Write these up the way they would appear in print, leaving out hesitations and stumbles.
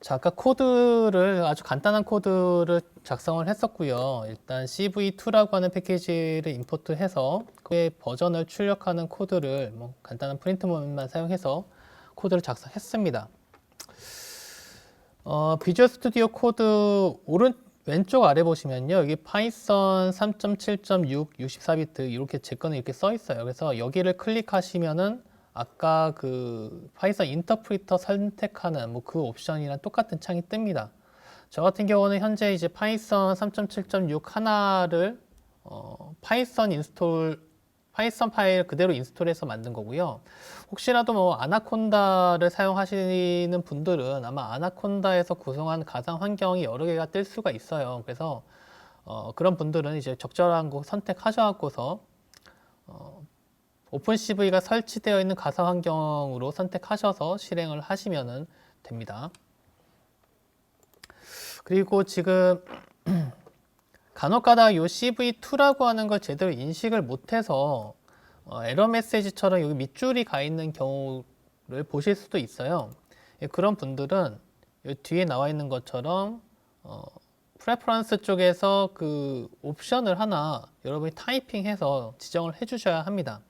자, 아까 코드를 아주 간단한 코드를 작성을 했었고요. 일단 CV2라고 하는 패키지를 임포트해서 그의 버전을 출력하는 코드를 뭐 간단한 프린트문만 사용해서 코드를 작성했습니다. 비주얼 스튜디오 코드 왼쪽 아래 보시면요. 여기 파이썬 3.7.6 64비트 이렇게 제 거는 이렇게 써 있어요. 그래서 여기를 클릭하시면은 아까 그 파이썬 인터프리터 선택하는 뭐 그 옵션이랑 똑같은 창이 뜹니다. 저 같은 경우는 현재 이제 파이썬 3.7.6 하나를 파이썬 파일 그대로 인스톨해서 만든 거고요. 혹시라도 뭐 아나콘다를 사용하시는 분들은 아마 아나콘다에서 구성한 가상 환경이 여러 개가 뜰 수가 있어요. 그래서 그런 분들은 이제 적절한 거 선택하셔갖고서 오픈CV가 설치되어 있는 가상 환경으로 선택하셔서 실행을 하시면 됩니다. 그리고 지금 간혹가다 이 CV2라고 하는 걸 제대로 인식을 못해서 에러 메시지처럼 여기 밑줄이 가 있는 경우를 보실 수도 있어요. 그런 분들은 여기 뒤에 나와 있는 것처럼 프레퍼런스 쪽에서 그 옵션을 하나 여러분이 타이핑해서 지정을 해 주셔야 합니다.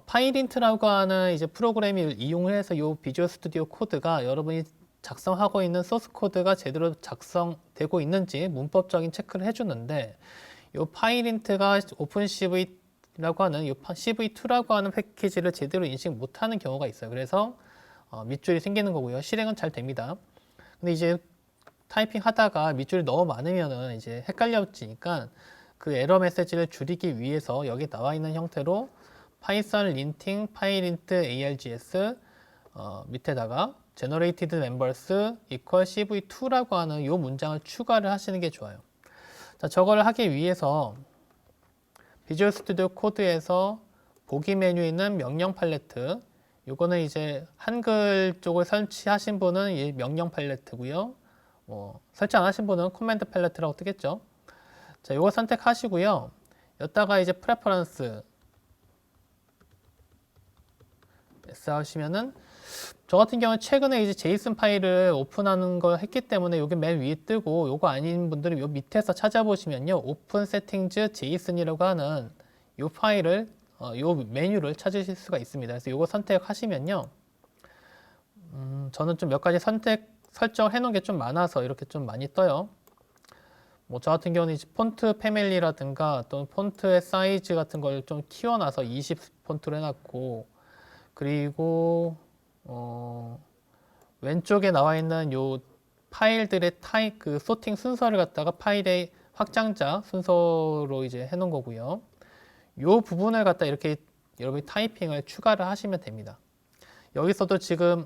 파일인트라고 하는 이제 프로그램을 이용을 해서 이 비주얼 스튜디오 코드가 여러분이 작성하고 있는 소스 코드가 제대로 작성되고 있는지 문법적인 체크를 해주는데 이 파일인트가 오픈CV라고 하는 이 CV2라고 하는 패키지를 제대로 인식 못하는 경우가 있어요. 그래서 밑줄이 생기는 거고요. 실행은 잘 됩니다. 근데 이제 타이핑 하다가 밑줄이 너무 많으면은 이제 헷갈려지니까 그 에러 메시지를 줄이기 위해서 여기 나와 있는 형태로 파이썬 린팅 파일인트 args 밑에다가 generated members equal cv2라고 하는 이 문장을 추가를 하시는 게 좋아요. 자, 저걸 하기 위해서 비주얼 스튜디오 코드에서 보기 메뉴에 있는 명령 팔레트, 요거는 이제 한글 쪽을 설치하신 분은 이 명령 팔레트고요. 설치 안 하신 분은 코맨드 팔레트라고 뜨겠죠. 자, 요거 선택하시고요. 여기다가 이제 프레퍼런스 하시면은 저 같은 경우는 최근에 이제 제이슨 파일을 오픈하는 걸 했기 때문에 여기 맨 위에 뜨고 요거 아닌 분들은 요 밑에서 찾아보시면요 오픈 세팅즈 제이슨이라고 하는 요 파일을 요 메뉴를 찾으실 수가 있습니다. 그래서 요거 선택하시면요 저는 좀 몇 가지 설정해 놓은 게 좀 많아서 이렇게 좀 많이 떠요. 뭐 저 같은 경우는 이제 폰트 패밀리라든가 또 폰트의 사이즈 같은 걸 좀 키워놔서 20 폰트로 해놨고, 그리고 왼쪽에 나와 있는 요 파일들의 그 소팅 순서를 갖다가 파일의 확장자 순서로 이제 해놓은 거고요. 요 부분을 갖다 이렇게 여러분이 타이핑을 추가를 하시면 됩니다. 여기서도 지금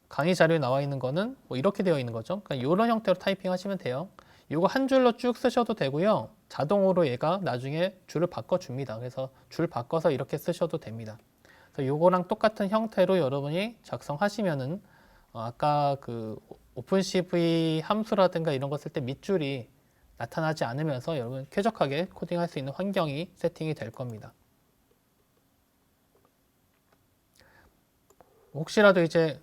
강의 자료에 나와 있는 거는 뭐 이렇게 되어 있는 거죠. 그러니까 이런 형태로 타이핑 하시면 돼요. 이거 한 줄로 쭉 쓰셔도 되고요. 자동으로 얘가 나중에 줄을 바꿔줍니다. 그래서 줄 바꿔서 이렇게 쓰셔도 됩니다. 그래서 요거랑 똑같은 형태로 여러분이 작성하시면은 아까 그 오픈CV 함수라든가 이런 거 쓸 때 밑줄이 나타나지 않으면서 여러분 쾌적하게 코딩할 수 있는 환경이 세팅이 될 겁니다. 혹시라도 이제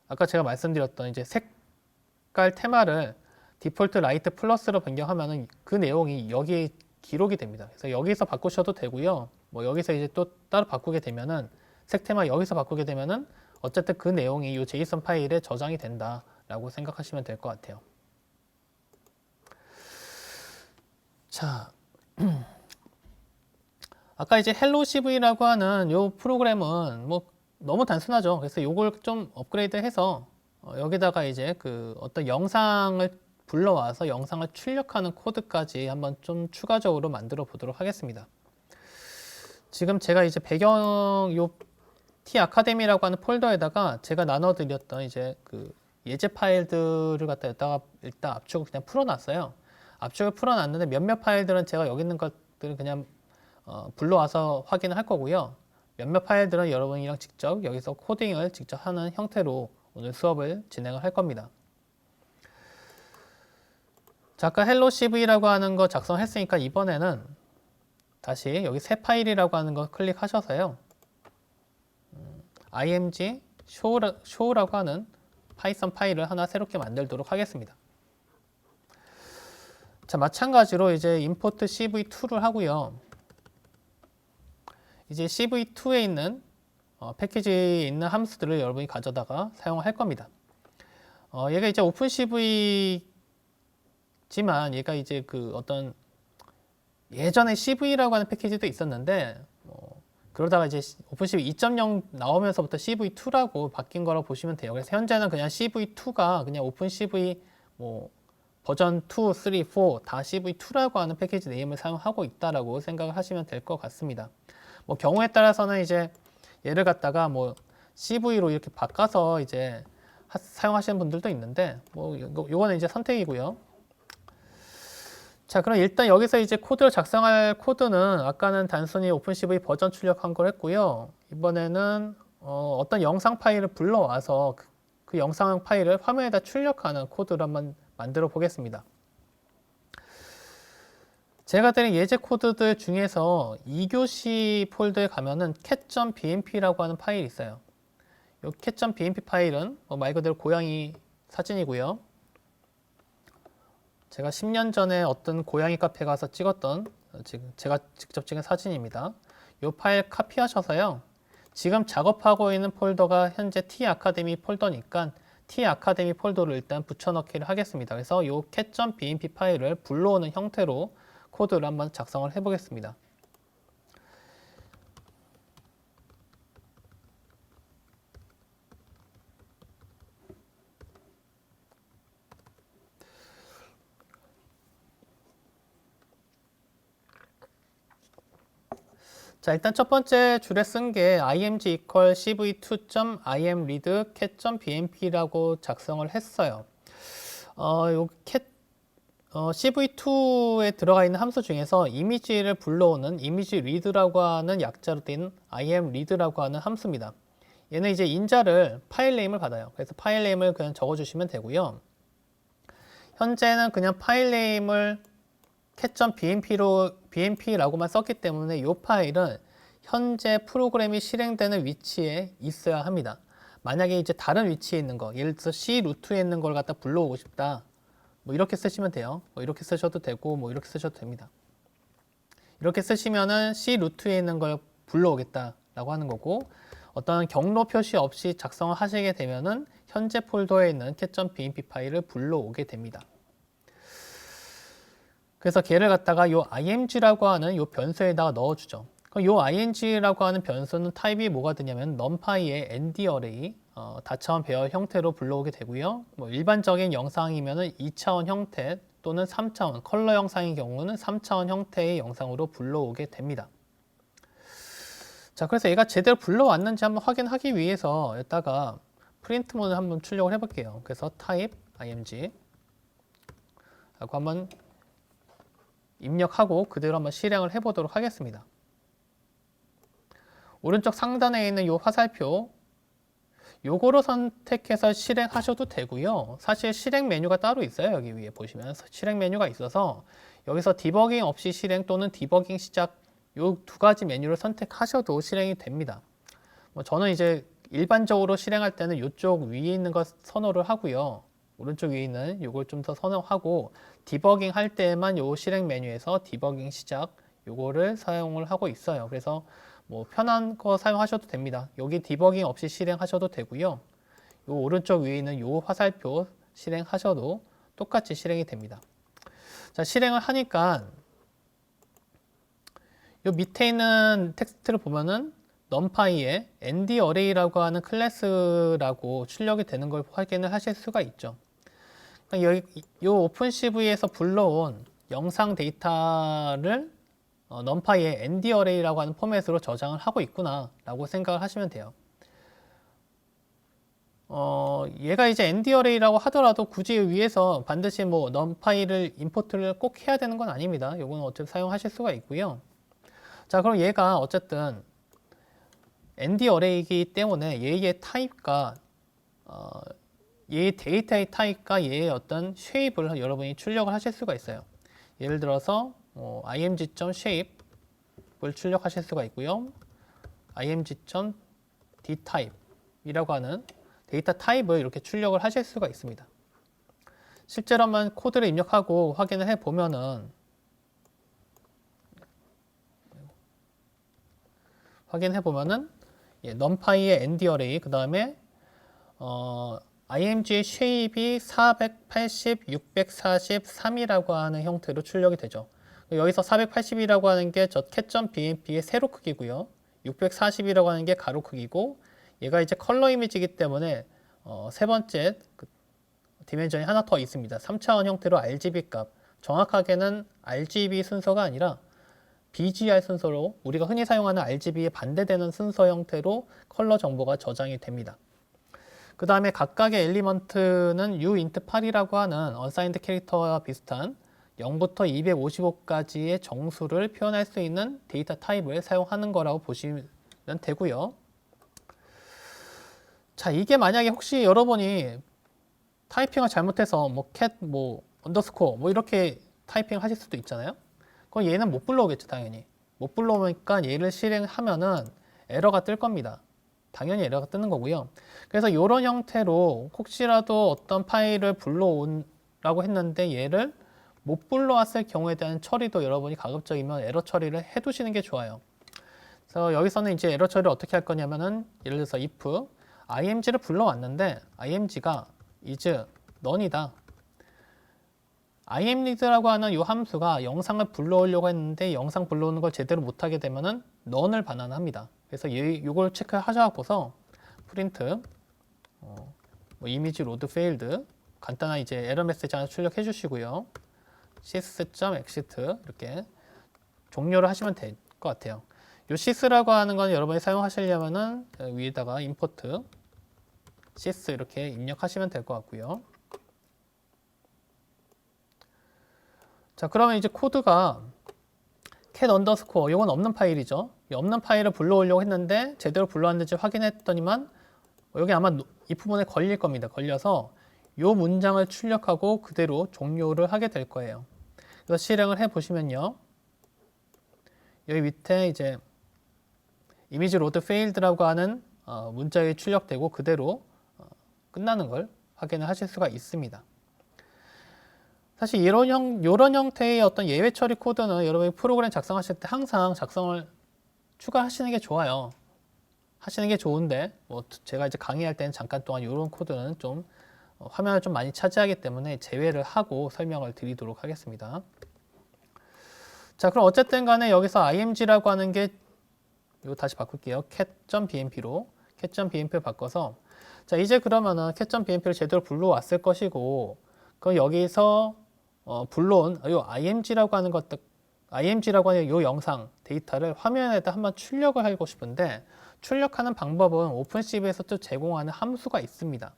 아까 제가 말씀드렸던 이제 색깔 테마를 디폴트 라이트 플러스로 변경하면은 그 내용이 여기 기록이 됩니다. 그래서 여기서 바꾸셔도 되고요. 뭐 여기서 이제 또 따로 바꾸게 되면은 색 테마 여기서 바꾸게 되면은 어쨌든 그 내용이 이 JSON 파일에 저장이 된다라고 생각하시면 될 것 같아요. 자, 아까 이제 헬로 CV라고 하는 이 프로그램은 뭐 너무 단순하죠. 그래서 이걸 좀 업그레이드해서 여기다가 이제 그 어떤 영상을 불러와서 영상을 출력하는 코드까지 한번 좀 추가적으로 만들어 보도록 하겠습니다. 지금 제가 이제 배경 요 T 아카데미라고 하는 폴더에다가 제가 나눠드렸던 이제 그 예제 파일들을 갖다 여기다가 일단 압축을 그냥 풀어놨어요. 압축을 풀어놨는데 몇몇 파일들은 제가 여기 있는 것들은 그냥 불러와서 확인을 할 거고요. 몇몇 파일들은 여러분이랑 직접 여기서 코딩을 직접 하는 형태로 오늘 수업을 진행을 할 겁니다. 자, 아까 hello cv라고 하는 거 작성했으니까 이번에는 다시 여기 새 파일이라고 하는 거 클릭하셔서요. img show라고 하는 파이썬 파일을 하나 새롭게 만들도록 하겠습니다. 자, 마찬가지로 이제 import cv2를 하고요. 이제 cv2에 있는 패키지에 있는 함수들을 여러분이 가져다가 사용할 겁니다. 얘가 이제 오픈CV지만 얘가 이제 그 어떤 예전에 CV라고 하는 패키지도 있었는데 그러다가 이제 오픈CV 2.0 나오면서부터 CV2라고 바뀐 거라고 보시면 돼요. 그래서 현재는 그냥 CV2가 그냥 오픈CV 뭐 버전 2, 3, 4 다 CV2라고 하는 패키지 네임을 사용하고 있다라고 생각을 하시면 될 것 같습니다. 뭐 경우에 따라서는 이제 얘를 갖다가 뭐 CV로 이렇게 바꿔서 이제 사용하시는 분들도 있는데 뭐 요거는 이제 선택이고요. 자, 그럼 일단 여기서 이제 코드를 작성할 코드는 아까는 단순히 오픈CV 버전 출력한 걸 했고요. 이번에는 어떤 영상 파일을 불러와서 그 영상 파일을 화면에다 출력하는 코드를 한번 만들어 보겠습니다. 제가 드린 예제 코드들 중에서 2교시 폴더에 가면은 cat.bmp라고 하는 파일이 있어요. 이 cat.bmp 파일은 말 그대로 고양이 사진이고요. 제가 10년 전에 어떤 고양이 카페 가서 찍었던 지금 제가 직접 찍은 사진입니다. 이 파일 카피하셔서요. 지금 작업하고 있는 폴더가 현재 T-아카데미 폴더니까 T-아카데미 폴더를 일단 붙여넣기를 하겠습니다. 그래서 이 cat.bmp 파일을 불러오는 형태로 코드를 한번 작성을 해보겠습니다. 자, 일단 첫 번째 줄에 쓴 게 img equal cv2.imread cat.bmp라고 작성을 했어요. 요 cat cv2에 들어가 있는 함수 중에서 이미지를 불러오는 이미지 read라고 하는 약자로 된 imread라고 하는 함수입니다. 얘는 이제 인자를 파일 네임을 받아요. 그래서 파일 네임을 그냥 적어주시면 되고요. 현재는 그냥 파일 네임을 cat.bmp라고만 썼기 때문에 이 파일은 현재 프로그램이 실행되는 위치에 있어야 합니다. 만약에 이제 다른 위치에 있는 거, 예를 들어서 C 루트에 있는 걸 갖다 불러오고 싶다. 뭐 이렇게 쓰시면 돼요. 뭐 이렇게 쓰셔도 되고 뭐 이렇게 쓰셔도 됩니다. 이렇게 쓰시면은 C 루트에 있는 걸 불러오겠다라고 하는 거고, 어떤 경로 표시 없이 작성을 하시게 되면은 현재 폴더에 있는 cat.bmp 파일을 불러오게 됩니다. 그래서 걔를 갖다가 요 img라고 하는 요 변수에다가 넣어주죠. 그럼 요 img라고 하는 변수는 타입이 뭐가 되냐면 numpy의 ndArray 다차원 배열 형태로 불러오게 되고요. 뭐 일반적인 영상이면은 2차원 형태 또는 3차원 컬러 영상의 경우는 3차원 형태의 영상으로 불러오게 됩니다. 자, 그래서 얘가 제대로 불러왔는지 한번 확인하기 위해서 여기다가 프린트문을 한번 출력을 해볼게요. 그래서 type img 라고 한번 입력하고 그대로 한번 실행을 해보도록 하겠습니다. 오른쪽 상단에 있는 이 화살표 요거로 선택해서 실행하셔도 되고요. 사실 실행 메뉴가 따로 있어요. 여기 위에 보시면 실행 메뉴가 있어서 여기서 디버깅 없이 실행 또는 디버깅 시작 요 두 가지 메뉴를 선택하셔도 실행이 됩니다. 뭐 저는 이제 일반적으로 실행할 때는 이쪽 위에 있는 것 선호를 하고요. 오른쪽 위에 있는 요걸 좀 더 선호하고 디버깅 할 때만 요 실행 메뉴에서 디버깅 시작 요거를 사용을 하고 있어요. 그래서 뭐 편한 거 사용하셔도 됩니다. 여기 디버깅 없이 실행하셔도 되고요. 요 오른쪽 위에 있는 요 화살표 실행하셔도 똑같이 실행이 됩니다. 자, 실행을 하니까 요 밑에 있는 텍스트를 보면은 numpy의 ndArray라고 하는 클래스라고 출력이 되는 걸 확인을 하실 수가 있죠. 여기 이 오픈CV에서 불러온 영상 데이터를 numpy의 ndArray라고 하는 포맷으로 저장을 하고 있구나 라고 생각을 하시면 돼요. 얘가 이제 ndArray라고 하더라도 굳이 위에서 반드시 뭐 numpy를 임포트를 꼭 해야 되는 건 아닙니다. 요거는 어차피 사용하실 수가 있고요. 자, 그럼 얘가 어쨌든 ndArray이기 때문에 얘의 타입과 얘의 데이터의 타입과 얘의 어떤 쉐입을 여러분이 출력을 하실 수가 있어요. 예를 들어서 img.shape을 출력하실 수가 있고요. img.dtype 타입이라고 하는 데이터 타입을 이렇게 출력을 하실 수가 있습니다. 실제로 한번 코드를 입력하고 확인을 해 보면은 numpy의 end array 그 다음에 img의 shape이 480, 643이라고 하는 형태로 출력이 되죠. 여기서 480이라고 하는 게 저 cat.bmp의 세로 크기고요. 640이라고 하는 게 가로 크기고 얘가 이제 컬러 이미지이기 때문에 세 번째 디멘전이 하나 더 있습니다. 3차원 형태로 RGB 값. 정확하게는 RGB 순서가 아니라 BGR 순서로 우리가 흔히 사용하는 RGB에 반대되는 순서 형태로 컬러 정보가 저장이 됩니다. 그 다음에 각각의 엘리먼트는 uint8이라고 하는 unsigned 캐릭터와 비슷한 0부터 255까지의 정수를 표현할 수 있는 데이터 타입을 사용하는 거라고 보시면 되고요. 자, 이게 만약에 혹시 여러분이 타이핑을 잘못해서 cat 언더스코어 이렇게 타이핑을 하실 수도 있잖아요. 그럼 얘는 못 불러오겠죠, 당연히. 못 불러오니까 얘를 실행하면은 에러가 뜰 겁니다. 당연히 에러가 뜨는 거고요. 그래서 이런 형태로 혹시라도 어떤 파일을 불러온라고 했는데 얘를 못 불러왔을 경우에 대한 처리도 여러분이 가급적이면 에러 처리를 해두시는 게 좋아요. 그래서 여기서는 이제 에러 처리를 어떻게 할 거냐면은 예를 들어서 if img를 불러왔는데 img가 is none이다. imread라고 하는 이 함수가 영상을 불러오려고 했는데 영상 불러오는 걸 제대로 못하게 되면은 none을 반환합니다. 그래서 이걸 체크하셔서 print image load failed 간단한 이제 에러 메시지 하나 출력해 주시고요. sys.exit 이렇게 종료를 하시면 될 것 같아요. 이 sys라고 하는 건 여러분이 사용하시려면은 위에다가 import sys 이렇게 입력하시면 될 것 같고요. 자, 그러면 이제 코드가 cat 언더스코어 이건 없는 파일이죠. 이 없는 파일을 불러오려고 했는데 제대로 불러왔는지 확인했더니만 여기 아마 이 부분에 걸릴 겁니다. 걸려서 이 문장을 출력하고 그대로 종료를 하게 될 거예요. 그래서 실행을 해 보시면요. 여기 밑에 이제 image load failed라고 하는 문자에 출력되고 그대로 끝나는 걸 확인을 하실 수가 있습니다. 사실 이런 형태의 어떤 예외 처리 코드는 여러분이 프로그램 작성하실 때 항상 작성을 추가하시는 게 좋아요. 하시는 게 좋은데 제가 이제 강의할 때는 잠깐 동안 이런 코드는 좀 화면을 좀 많이 차지하기 때문에 제외를 하고 설명을 드리도록 하겠습니다. 자, 그럼 어쨌든 간에 여기서 img라고 하는 게 이거 다시 바꿀게요. cat.bmp로 cat.bmp를 바꿔서 자, 이제 그러면은 cat.bmp를 제대로 불러왔을 것이고 그럼 여기서 불러온 이 img라고 하는 이 영상 데이터를 화면에다 한번 출력을 하고 싶은데 출력하는 방법은 오픈CV에서 또 제공하는 함수가 있습니다.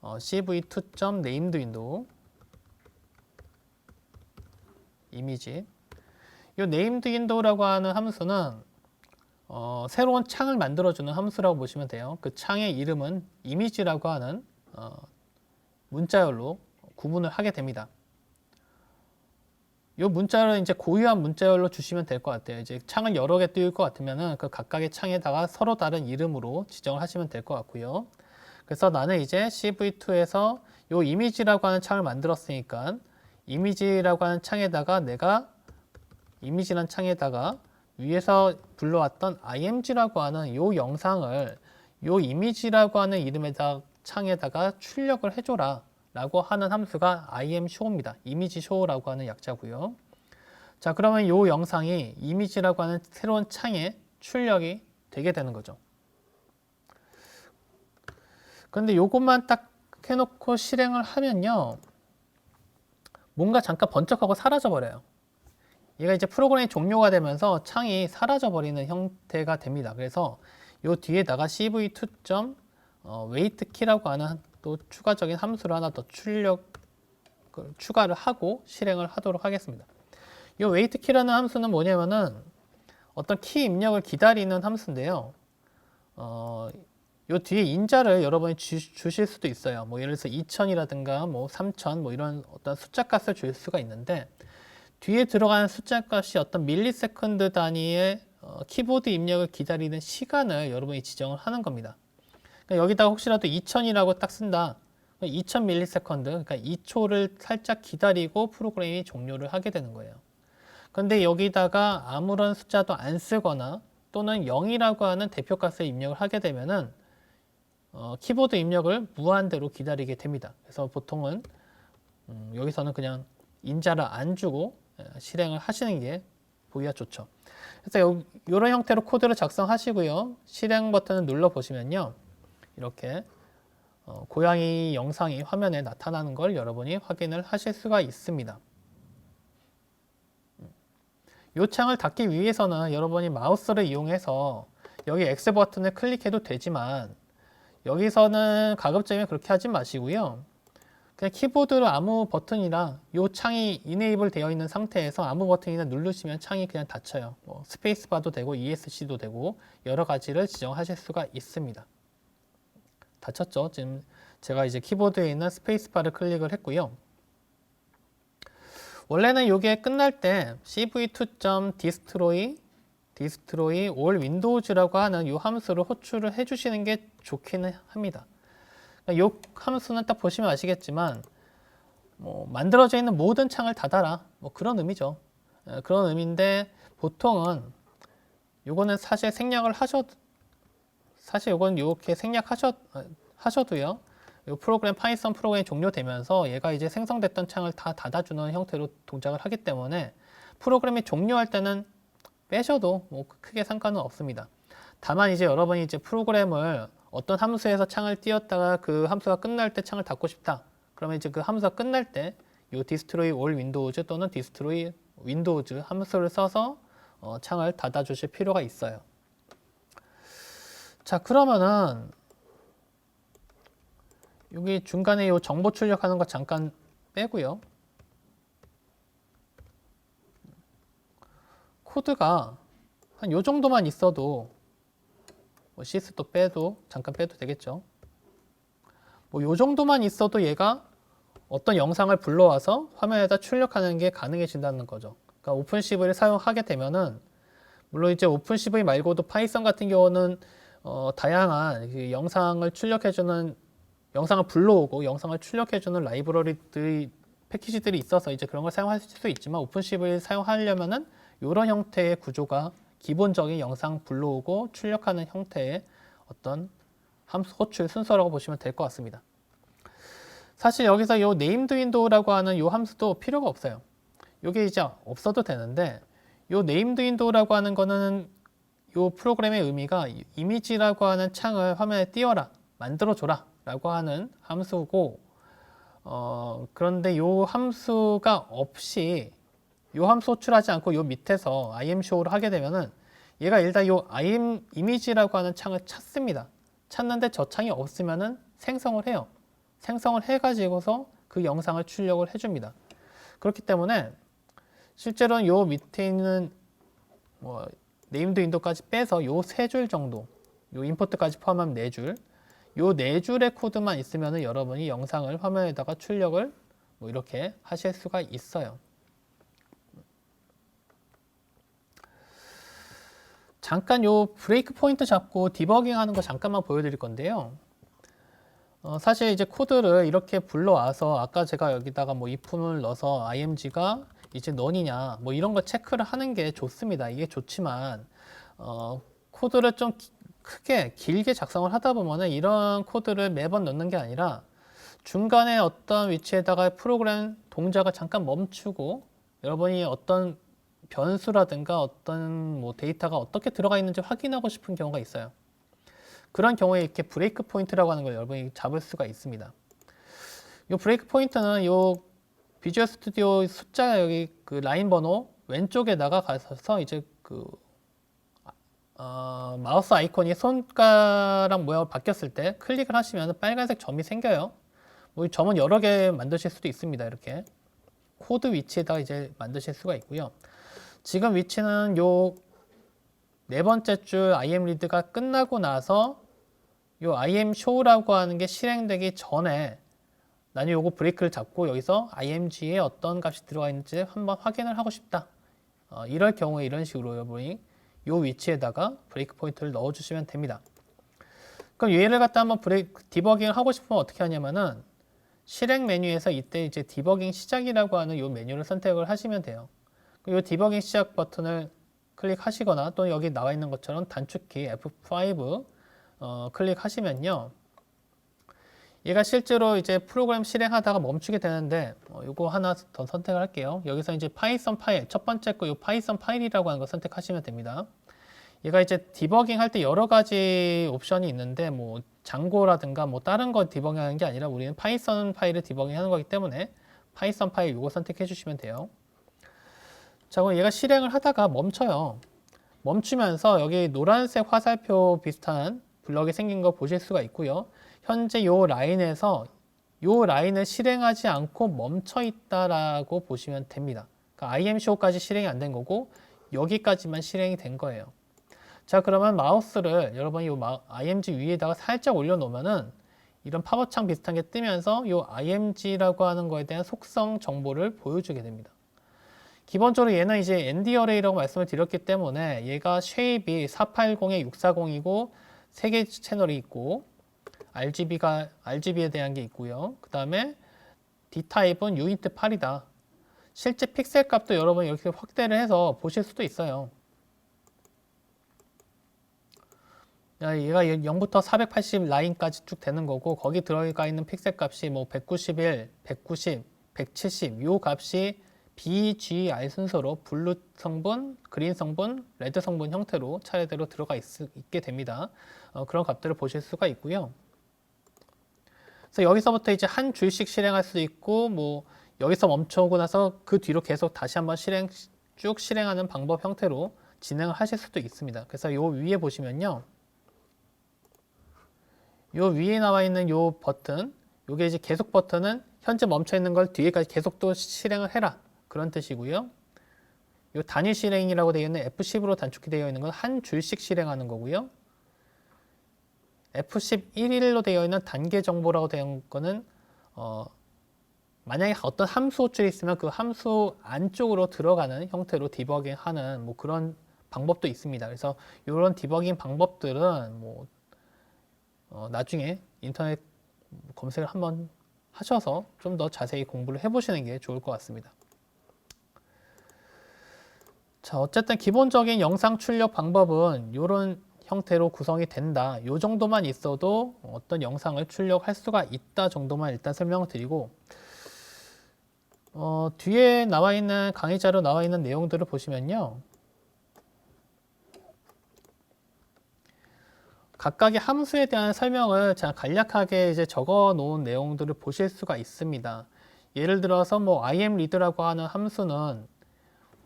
cv2.namedWindow 이미지 이 namedWindow라고 하는 함수는 새로운 창을 만들어주는 함수라고 보시면 돼요. 그 창의 이름은 이미지라고 하는 문자열로 구분을 하게 됩니다. 이 문자열은 이제 고유한 문자열로 주시면 될 것 같아요. 이제 창을 여러 개 띄울 것 같으면은 그 각각의 창에다가 서로 다른 이름으로 지정을 하시면 될 것 같고요. 그래서 나는 이제 cv2에서 이 이미지라고 하는 창을 만들었으니까 이미지라고 하는 창에다가 내가 이미지라는 창에다가 위에서 불러왔던 img라고 하는 이 영상을 이 이미지라고 하는 이름에다 창에다가 출력을 해줘라 라고 하는 함수가 imshow입니다. 이미지 show라고 하는 약자고요. 자, 그러면 이 영상이 이미지라고 하는 새로운 창에 출력이 되게 되는 거죠. 그런데 이것만 딱 해놓고 실행을 하면요. 뭔가 잠깐 번쩍하고 사라져 버려요. 얘가 이제 프로그램이 종료가 되면서 창이 사라져 버리는 형태가 됩니다. 그래서 이 뒤에다가 cv2.wait key라고 하는 또 추가적인 함수를 하나 더 추가를 하고 실행을 하도록 하겠습니다. 이 wait key라는 함수는 뭐냐면은 어떤 키 입력을 기다리는 함수인데요. 요 뒤에 인자를 여러분이 주실 수도 있어요. 예를 들어서 2000이라든가 3000 이런 어떤 숫자 값을 줄 수가 있는데 뒤에 들어가는 숫자 값이 어떤 밀리세컨드 단위의 키보드 입력을 기다리는 시간을 여러분이 지정을 하는 겁니다. 그러니까 여기다가 혹시라도 2000이라고 딱 쓴다. 2000ms, 그러니까 2초를 살짝 기다리고 프로그램이 종료를 하게 되는 거예요. 근데 여기다가 아무런 숫자도 안 쓰거나 또는 0이라고 하는 대표값을 입력을 하게 되면은 키보드 입력을 무한대로 기다리게 됩니다. 그래서 보통은 여기서는 그냥 인자를 안 주고 실행을 하시는 게 보기가 좋죠. 그래서 이런 형태로 코드를 작성하시고요. 실행 버튼을 눌러 보시면요. 이렇게 고양이 영상이 화면에 나타나는 걸 여러분이 확인을 하실 수가 있습니다. 이 창을 닫기 위해서는 여러분이 마우스를 이용해서 여기 X 버튼을 클릭해도 되지만 여기서는 가급적이면 그렇게 하지 마시고요. 그냥 키보드로 아무 버튼이나 이 창이 이네이블 되어 있는 상태에서 아무 버튼이나 누르시면 창이 그냥 닫혀요. 스페이스바도 되고 ESC도 되고 여러 가지를 지정하실 수가 있습니다. 닫혔죠? 지금 제가 이제 키보드에 있는 스페이스바를 클릭을 했고요. 원래는 이게 끝날 때 cv2.destroy all windows라고 하는 이 함수를 호출을 해주시는 게 좋기는 합니다. 이 함수는 딱 보시면 아시겠지만 만들어져 있는 모든 창을 닫아라, 그런 의미죠. 그런 의미인데 보통은 요거는 사실 생략을 사실 요건 이렇게 생략하셔도요. 이 프로그램 파이썬 프로그램이 종료되면서 얘가 이제 생성됐던 창을 다 닫아주는 형태로 동작을 하기 때문에 프로그램이 종료할 때는 빼셔도 크게 상관은 없습니다. 다만 이제 여러분이 이제 프로그램을 어떤 함수에서 창을 띄웠다가 그 함수가 끝날 때 창을 닫고 싶다. 그러면 이제 그 함수가 끝날 때 이 destroy all windows 또는 destroy windows 함수를 써서 창을 닫아주실 필요가 있어요. 자, 그러면은 여기 중간에 이 정보 출력하는 거 잠깐 빼고요. 코드가 한 요 정도만 있어도 시스도 잠깐 빼도 되겠죠. 요 정도만 있어도 얘가 어떤 영상을 불러와서 화면에다 출력하는 게 가능해진다는 거죠. 그러니까 오픈CV를 사용하게 되면은 물론 이제 오픈CV 말고도 파이썬 같은 경우는 다양한 영상을 불러오고 영상을 출력해주는 라이브러리들이 패키지들이 있어서 이제 그런 걸 사용하실 수 있지만 오픈CV를 사용하려면은 이런 형태의 구조가 기본적인 영상 불러오고 출력하는 형태의 어떤 함수 호출 순서라고 보시면 될 것 같습니다. 사실 여기서 이 named window라고 하는 이 함수도 필요가 없어요. 이게 이제 없어도 되는데 이 named window라고 하는 거는 이 프로그램의 의미가 이미지라고 하는 창을 화면에 띄워라, 만들어줘라 라고 하는 함수고 그런데 이 함수가 없이 이 함수 호출하지 않고 이 밑에서 imshow를 하게 되면은 얘가 일단 이 im 이미지라고 하는 창을 찾습니다. 찾는데 저 창이 없으면은 생성을 해요. 생성을 해가지고서 그 영상을 출력을 해줍니다. 그렇기 때문에 실제로는 요 밑에 있는 네임드 윈도우까지 빼서 요 세 줄 정도, 요 임포트까지 포함하면 네 줄, 요 네 줄의 코드만 있으면은 여러분이 영상을 화면에다가 출력을 이렇게 하실 수가 있어요. 잠깐 요 브레이크 포인트 잡고 디버깅 하는 거 잠깐만 보여드릴 건데요. 사실 이제 코드를 이렇게 불러와서 아까 제가 여기다가 if을 넣어서 img가 이제 none이냐 이런 거 체크를 하는 게 좋습니다. 이게 좋지만 코드를 좀 크게 길게 작성을 하다 보면은 이런 코드를 매번 넣는 게 아니라 중간에 어떤 위치에다가 프로그램 동작을 잠깐 멈추고 여러분이 어떤 변수라든가 어떤 데이터가 어떻게 들어가 있는지 확인하고 싶은 경우가 있어요. 그런 경우에 이렇게 브레이크 포인트라고 하는 걸 여러분이 잡을 수가 있습니다. 이 브레이크 포인트는 이 비주얼 스튜디오 숫자 여기 그 라인 번호 왼쪽에다가 가서 이제 마우스 아이콘이 손가락 모양으로 바뀌었을 때 클릭을 하시면 빨간색 점이 생겨요. 이 점은 여러 개 만드실 수도 있습니다. 이렇게 코드 위치에다가 이제 만드실 수가 있고요. 지금 위치는 요 네 번째 줄 imread가 끝나고 나서 요 imshow라고 하는 게 실행되기 전에 나는 요거 브레이크를 잡고 여기서 img에 어떤 값이 들어가 있는지 한번 확인을 하고 싶다. 이럴 경우에 이런 식으로 여러분이 요 위치에다가 브레이크 포인트를 넣어 주시면 됩니다. 그럼 얘를 갖다 한번 디버깅을 하고 싶으면 어떻게 하냐면은 실행 메뉴에서 이때 이제 디버깅 시작이라고 하는 이 메뉴를 선택을 하시면 돼요. 이 디버깅 시작 버튼을 클릭하시거나 또 여기 나와 있는 것처럼 단축키 F5 클릭하시면요. 얘가 실제로 이제 프로그램 실행하다가 멈추게 되는데 이거 하나 더 선택을 할게요. 여기서 이제 파이썬 파일, 첫 번째 거 이 파이썬 파일이라고 하는 거 선택하시면 됩니다. 얘가 이제 디버깅 할 때 여러 가지 옵션이 있는데 뭐 장고라든가 뭐 다른 거 디버깅 하는 게 아니라 우리는 파이썬 파일을 디버깅 하는 거기 때문에 파이썬 파일 이거 선택해 주시면 돼요. 자, 그럼 얘가 실행을 하다가 멈춰요. 멈추면서 여기 노란색 화살표 비슷한 블럭이 생긴 거 보실 수가 있고요. 현재 요 라인에서 요 라인을 실행하지 않고 멈춰 있다라고 보시면 됩니다. 그러니까 IMCO까지 실행이 안 된 거고 여기까지만 실행이 된 거예요. 자, 그러면 마우스를 여러분이 요 IMG 위에다가 살짝 올려놓으면은 이런 팝업창 비슷한 게 뜨면서 요 IMG라고 하는 거에 대한 속성 정보를 보여주게 됩니다. 기본적으로 얘는 이제 ND 어레이라고 말씀을 드렸기 때문에 얘가 쉐입이 480에 640이고 3개 채널이 있고 RGB에 대한 게 있고요. 그 다음에 D타입은 유니트 8이다. 실제 픽셀 값도 여러분 이렇게 확대를 해서 보실 수도 있어요. 얘가 0부터 480 라인까지 쭉 되는 거고 거기 들어가 있는 픽셀 값이 뭐 191, 190, 170 요 값이 BGR 순서로 블루 성분, 그린 성분, 레드 성분 형태로 차례대로 들어가 있게 됩니다. 그런 값들을 보실 수가 있고요. 그래서 여기서부터 이제 한 줄씩 실행할 수도 있고 뭐 여기서 멈춰오고 나서 그 뒤로 계속 다시 한번 쭉 실행하는 방법 형태로 진행을 하실 수도 있습니다. 그래서 요 위에 보시면요. 요 위에 나와 있는 요 버튼, 요게 이제 계속 버튼은 현재 멈춰 있는 걸 뒤에까지 계속 또 실행을 해라. 그런 뜻이고요. 요 단위 실행이라고 되어 있는 F10으로 단축키 되어 있는 건 한 줄씩 실행하는 거고요. F11로 되어 있는 단계 정보라고 되어 있는 거는 만약에 어떤 함수 호출이 있으면 그 함수 안쪽으로 들어가는 형태로 디버깅하는 뭐 그런 방법도 있습니다. 그래서 이런 디버깅 방법들은 뭐 나중에 인터넷 검색을 한번 하셔서 좀 더 자세히 공부를 해보시는 게 좋을 것 같습니다. 자, 어쨌든 기본적인 영상 출력 방법은 이런 형태로 구성이 된다. 이 정도만 있어도 어떤 영상을 출력할 수가 있다 정도만 일단 설명을 드리고 뒤에 나와 있는 강의 자료 나와 있는 내용들을 보시면요. 각각의 함수에 대한 설명을 간략하게 이제 적어 놓은 내용들을 보실 수가 있습니다. 예를 들어서 뭐 imread라고 하는 함수는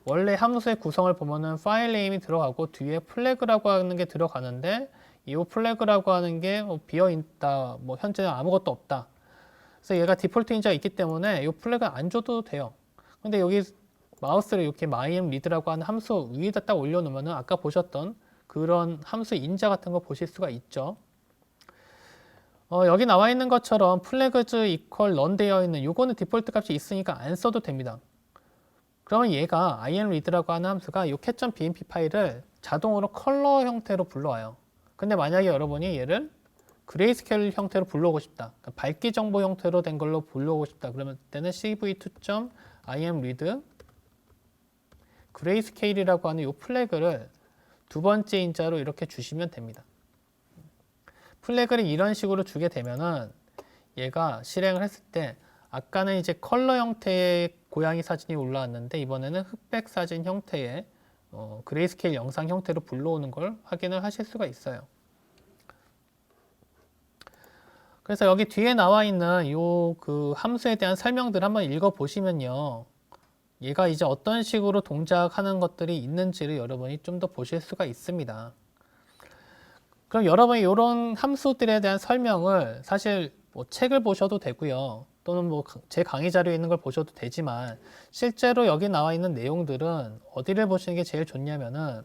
원래 함수의 구성을 보면은 파일 네임이 들어가고 뒤에 플래그라고 하는 게 들어가는데 이 플래그라고 하는 게 비어 있다. 뭐 현재 아무것도 없다. 그래서 얘가 디폴트 인자가 있기 때문에 이 플래그 안 줘도 돼요. 근데 여기 마우스를 이렇게 imread라고 하는 함수 위에다 딱 올려놓으면은 아까 보셨던 그런 함수 인자 같은 거 보실 수가 있죠. 여기 나와 있는 것처럼 flags equal none 되어 있는 요거는 디폴트 값이 있으니까 안 써도 됩니다. 그러면 얘가 imread라고 하는 함수가 이 cat.bmp 파일을 자동으로 컬러 형태로 불러와요. 근데 만약에 여러분이 얘를 그레이스케일 형태로 불러오고 싶다. 그러니까 밝기 정보 형태로 된 걸로 불러오고 싶다. 그러면 그때는 cv2.imread 그레이스케일이라고 하는 이 플래그를 두 번째 인자로 이렇게 주시면 됩니다. 플래그를 이런 식으로 주게 되면은 얘가 실행을 했을 때 아까는 이제 컬러 형태의 고양이 사진이 올라왔는데 이번에는 흑백 사진 형태의 그레이스케일 영상 형태로 불러오는 걸 확인을 하실 수가 있어요. 그래서 여기 뒤에 나와 있는 요 그 함수에 대한 설명들 한번 읽어 보시면요. 얘가 이제 어떤 식으로 동작하는 것들이 있는지를 여러분이 좀 더 보실 수가 있습니다. 그럼 여러분이 이런 함수들에 대한 설명을 사실 뭐 책을 보셔도 되고요. 또는 뭐 제 강의 자료에 있는 걸 보셔도 되지만 실제로 여기 나와 있는 내용들은 어디를 보시는 게 제일 좋냐면은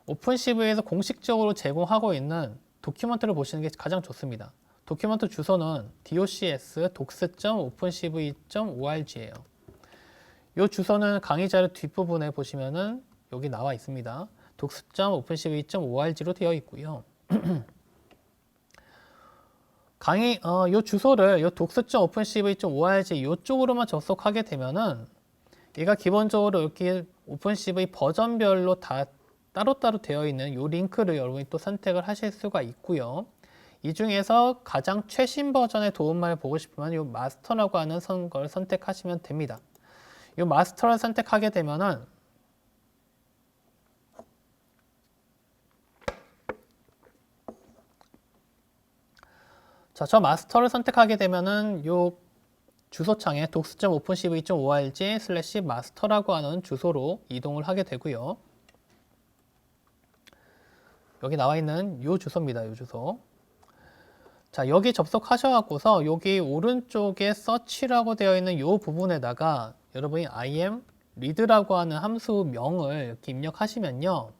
오픈CV에서 공식적으로 제공하고 있는 도큐먼트를 보시는 게 가장 좋습니다. 도큐먼트 주소는 docs.docs.opencv.org예요. 이 주소는 강의 자료 뒷부분에 보시면은 여기 나와 있습니다. docs.opencv.org로 되어 있고요. 요 주소를 요 docс.opencv.org 요쪽으로만 접속하게 되면은 얘가 기본적으로 이렇게 오픈CV 버전별로 다 따로따로 되어 있는 요 링크를 여러분이 또 선택을 하실 수가 있고요. 이 중에서 가장 최신 버전의 도움만을 보고 싶으면 요 마스터라고 하는 걸 선택하시면 됩니다. 요 마스터를 선택하게 되면은 자, 저 마스터를 선택하게 되면은 요 주소창에 docs.opencv.org/master라고 하는 주소로 이동을 하게 되고요. 여기 나와 있는 요 주소입니다. 요 주소. 자, 여기 접속하셔갖고서 여기 오른쪽에 search라고 되어 있는 요 부분에다가 여러분이 imread라고 하는 함수 명을 이렇게 입력하시면요.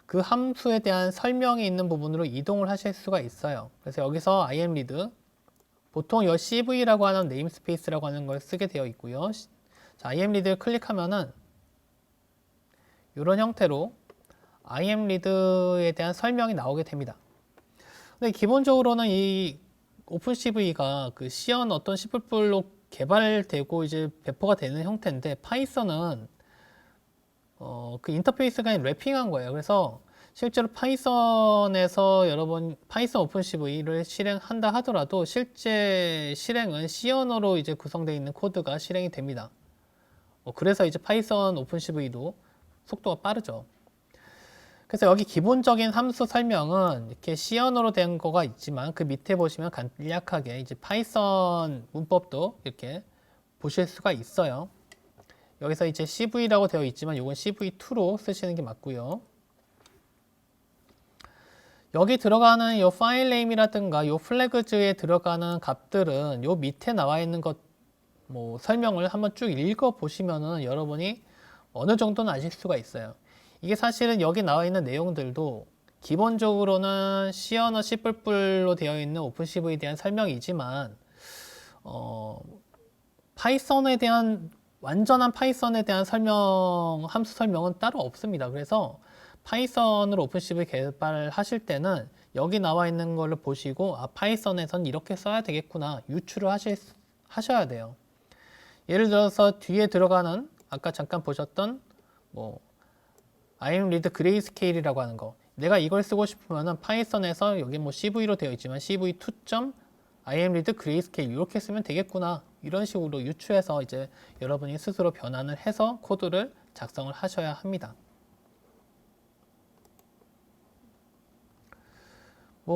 그 함수에 대한 설명이 있는 부분으로 이동을 하실 수가 있어요. 그래서 여기서 imread 보통 이 cv라고 하는 네임스페이스라고 하는 걸 쓰게 되어 있고요. 자, imread를 클릭하면은 이런 형태로 imread에 대한 설명이 나오게 됩니다. 근데 기본적으로는 이 오픈CV가 그 시연 어떤 C++로 개발되고 이제 배포가 되는 형태인데 파이썬은 그 인터페이스가 랩핑한 거예요. 그래서 실제로 파이썬에서 여러분 파이썬 오픈CV를 실행한다 하더라도 실제 실행은 C 언어로 이제 구성되어 있는 코드가 실행이 됩니다. 그래서 이제 파이썬 오픈CV도 속도가 빠르죠. 그래서 여기 기본적인 함수 설명은 이렇게 C 언어로 된 거가 있지만 그 밑에 보시면 간략하게 이제 파이썬 문법도 이렇게 보실 수가 있어요. 여기서 이제 CV라고 되어 있지만 이건 CV2로 쓰시는 게 맞고요. 여기 들어가는 이 파일 네임이라든가 이 플래그즈에 들어가는 값들은 요 밑에 나와 있는 것 뭐 설명을 한번 쭉 읽어 보시면은 여러분이 어느 정도는 아실 수가 있어요. 이게 사실은 여기 나와 있는 내용들도 기본적으로는 C 언어 C++로 되어 있는 오픈CV에 대한 설명이지만 파이썬에 대한 완전한 파이썬에 대한 함수 설명은 따로 없습니다. 그래서 파이썬으로 오픈CV 개발을 하실 때는 여기 나와 있는 걸로 보시고 파이썬에선 이렇게 써야 되겠구나 유추를 하셔야 돼요. 예를 들어서 뒤에 들어가는 아까 잠깐 보셨던 imread grayscale이라고 하는 거 내가 이걸 쓰고 싶으면은 파이썬에서 여기 CV로 되어 있지만 cv2.imread grayscale 이렇게 쓰면 되겠구나 이런 식으로 유추해서 이제 여러분이 스스로 변환을 해서 코드를 작성을 하셔야 합니다.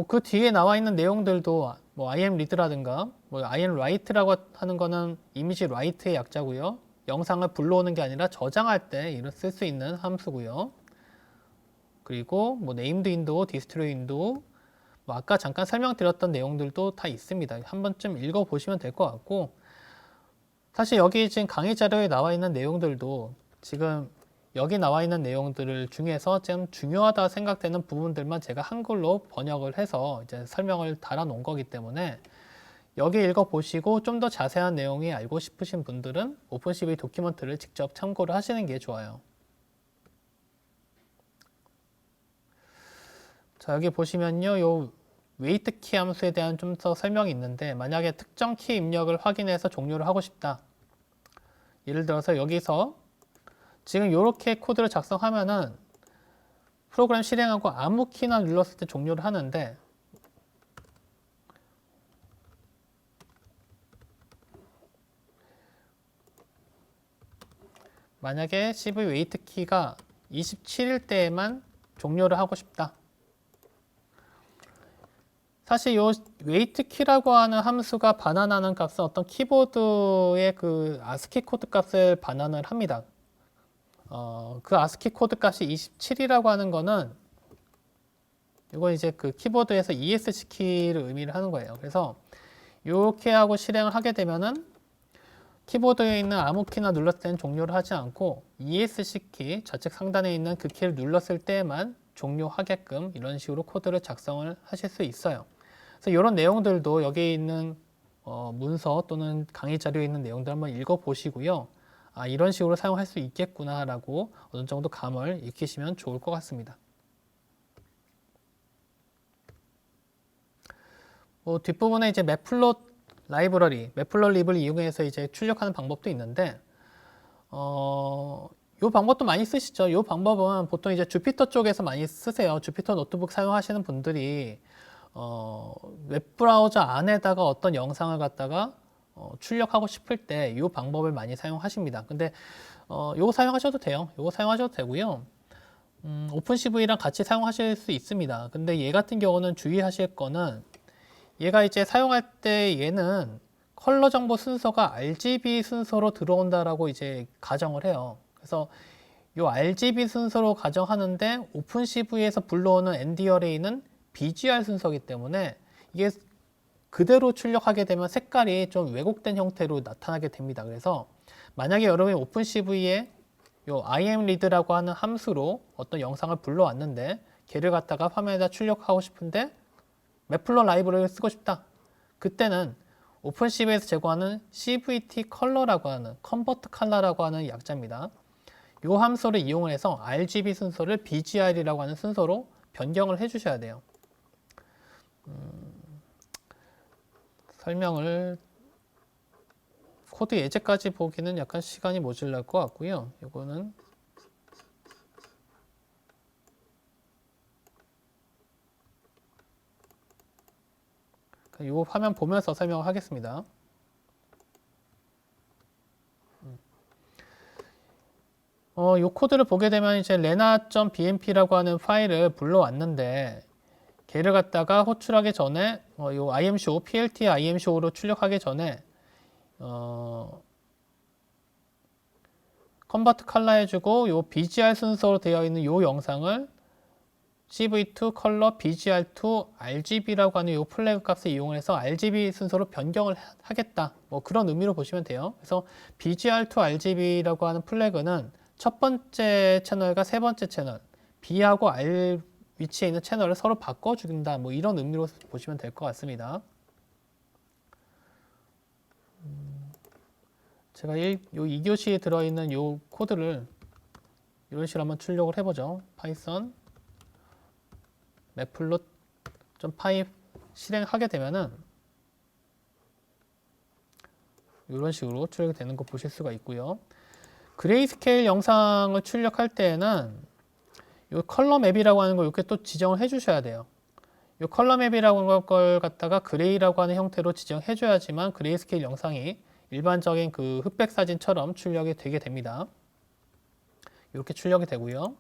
그 뒤에 나와 있는 내용들도 imread라든가 imwrite라고 하는 거는 이미지 write의 약자고요. 영상을 불러오는 게 아니라 저장할 때 쓸 수 있는 함수고요. 그리고 named window, destroy window 아까 잠깐 설명드렸던 내용들도 다 있습니다. 한 번쯤 읽어보시면 될 것 같고 사실 여기 지금 강의 자료에 나와 있는 내용들도 지금 여기 나와 있는 내용들 중에서 좀 중요하다 생각되는 부분들만 제가 한글로 번역을 해서 이제 설명을 달아 놓은 거기 때문에 여기 읽어보시고 좀 더 자세한 내용이 알고 싶으신 분들은 오픈CV 도큐먼트를 직접 참고를 하시는 게 좋아요. 자, 여기 보시면요. 요 웨이트 키 함수에 대한 좀 더 설명이 있는데 만약에 특정 키 입력을 확인해서 종료를 하고 싶다. 예를 들어서 여기서 지금 이렇게 코드를 작성하면은 프로그램 실행하고 아무 키나 눌렀을 때 종료를 하는데 만약에 CV 웨이트 키가 27일 때에만 종료를 하고 싶다. 사실 이 웨이트 키라고 하는 함수가 반환하는 값은 어떤 키보드의 그 아스키 코드 값을 반환을 합니다. 그 아스키 코드 값이 27이라고 하는 거는 이건 이제 그 키보드에서 ESC 키를 의미를 하는 거예요. 그래서 이렇게 하고 실행을 하게 되면은 키보드에 있는 아무 키나 눌렀을 때는 종료를 하지 않고 ESC 키 좌측 상단에 있는 그 키를 눌렀을 때만 종료하게끔 이런 식으로 코드를 작성을 하실 수 있어요. 그래서 이런 내용들도 여기 있는 문서 또는 강의 자료에 있는 내용들 한번 읽어보시고요. 이런 식으로 사용할 수 있겠구나라고 어느 정도 감을 익히시면 좋을 것 같습니다. 뒷부분에 이제 매플롯 라이브러리, 매플롯 립을 이용해서 이제 출력하는 방법도 있는데, 요 방법도 많이 쓰시죠. 요 방법은 보통 이제 주피터 쪽에서 많이 쓰세요. 주피터 노트북 사용하시는 분들이 웹브라우저 안에다가 어떤 영상을 갖다가 출력하고 싶을 때 이 방법을 많이 사용하십니다. 근데 요거 사용하셔도 돼요. 요거 사용하셔도 되고요. 오픈CV랑 같이 사용하실 수 있습니다. 근데 얘 같은 경우는 주의하실 거는 얘가 이제 사용할 때 얘는 컬러 정보 순서가 RGB 순서로 들어온다라고 이제 가정을 해요. 그래서 이 RGB 순서로 가정하는데 오픈CV에서 불러오는 ND-어레이는 BGR 순서이기 때문에 이게 그대로 출력하게 되면 색깔이 좀 왜곡된 형태로 나타나게 됩니다. 그래서 만약에 여러분이 오픈CV에 요 imread라고 하는 함수로 어떤 영상을 불러왔는데 걔를 갖다가 화면에다 출력하고 싶은데 매플롯 라이브러리를 쓰고 싶다. 그때는 오픈CV에서 제공하는 CVT 컬러라고 하는 컨버트 컬러라고 하는 약자입니다. 이 함수를 이용을 해서 RGB 순서를 BGR이라고 하는 순서로 변경을 해주셔야 돼요. 설명을 코드 예제까지 보기는 약간 시간이 모자랄 것 같고요. 이거는 이 화면 보면서 설명을 하겠습니다. 이 코드를 보게 되면 이제 lena.bmp라고 하는 파일을 불러왔는데 걔를 갖다가 호출하기 전에 이 imco, plt imco로 출력하기 전에 컨버트 컬러 해주고 요 BGR 순서로 되어 있는 요 영상을 CV2 컬러 BGR2 RGB라고 하는 요 플래그 값을 이용해서 RGB 순서로 변경을 하겠다. 뭐 그런 의미로 보시면 돼요. 그래서 BGR2 RGB라고 하는 플래그는 첫 번째 채널과 세 번째 채널, B하고 R 위치에 있는 채널을 서로 바꿔준다. 뭐 이런 의미로 보시면 될 것 같습니다. 제가 요 2교시에 들어있는 요 코드를 이런 식으로 한번 출력을 해보죠. 파이썬 매플롯.py 실행하게 되면은 이런 식으로 출력이 되는 거 보실 수가 있고요. 그레이스케일 영상을 출력할 때에는 이 컬러 맵이라고 하는 걸 이렇게 또 지정을 해 주셔야 돼요. 이 컬러 맵이라고 하는 걸 갖다가 그레이라고 하는 형태로 지정해 줘야지만 그레이스케일 영상이 일반적인 그 흑백 사진처럼 출력이 되게 됩니다. 이렇게 출력이 되고요.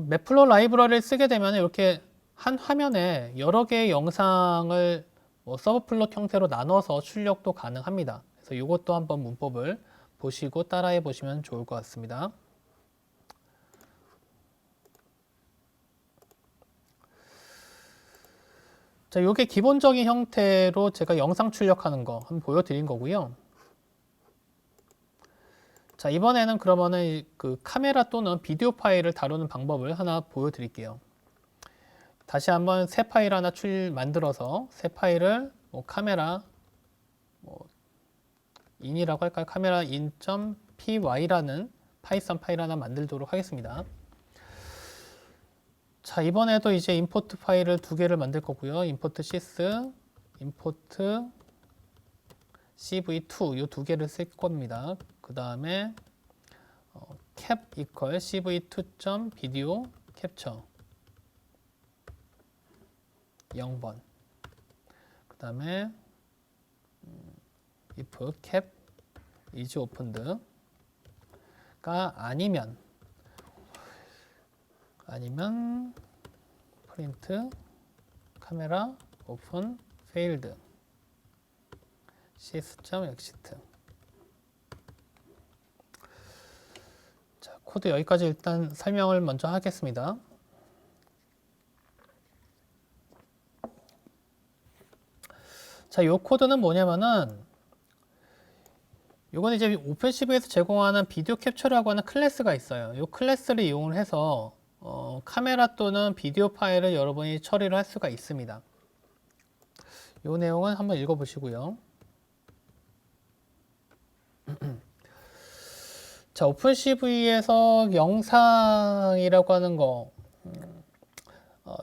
매플롯 라이브러리를 쓰게 되면 이렇게 한 화면에 여러 개의 영상을 서브플롯 형태로 나눠서 출력도 가능합니다. 그래서 이것도 한번 문법을 보시고 따라해 보시면 좋을 것 같습니다. 자, 이게 기본적인 형태로 제가 영상 출력하는 거 한번 보여드린 거고요. 자, 이번에는 그러면은 그 카메라 또는 비디오 파일을 다루는 방법을 하나 보여드릴게요. 다시 한번 새 파일 하나 만들어서 새 파일을 카메라 in이라고 할까요? 카메라 in.py라는 파이썬 파일 하나 만들도록 하겠습니다. 자, 이번에도 이제 임포트 파일을 두 개를 만들 거고요. 임포트 sys, 임포트 cv2 이 두 개를 쓸 겁니다. 그 다음에 cap equal cv2.video capture 0번. 그 다음에 if cap is opened가 아니면 print 카메라 open failed cs.exit. 자, 코드 여기까지 일단 설명을 먼저 하겠습니다. 자, 이 코드는 뭐냐면은 이거는 이제 오픈CV에서 제공하는 비디오 캡처라고 하는 클래스가 있어요. 이 클래스를 이용을 해서 카메라 또는 비디오 파일을 여러분이 처리를 할 수가 있습니다. 이 내용은 한번 읽어보시고요. 자, 오픈CV에서 영상이라고 하는 거,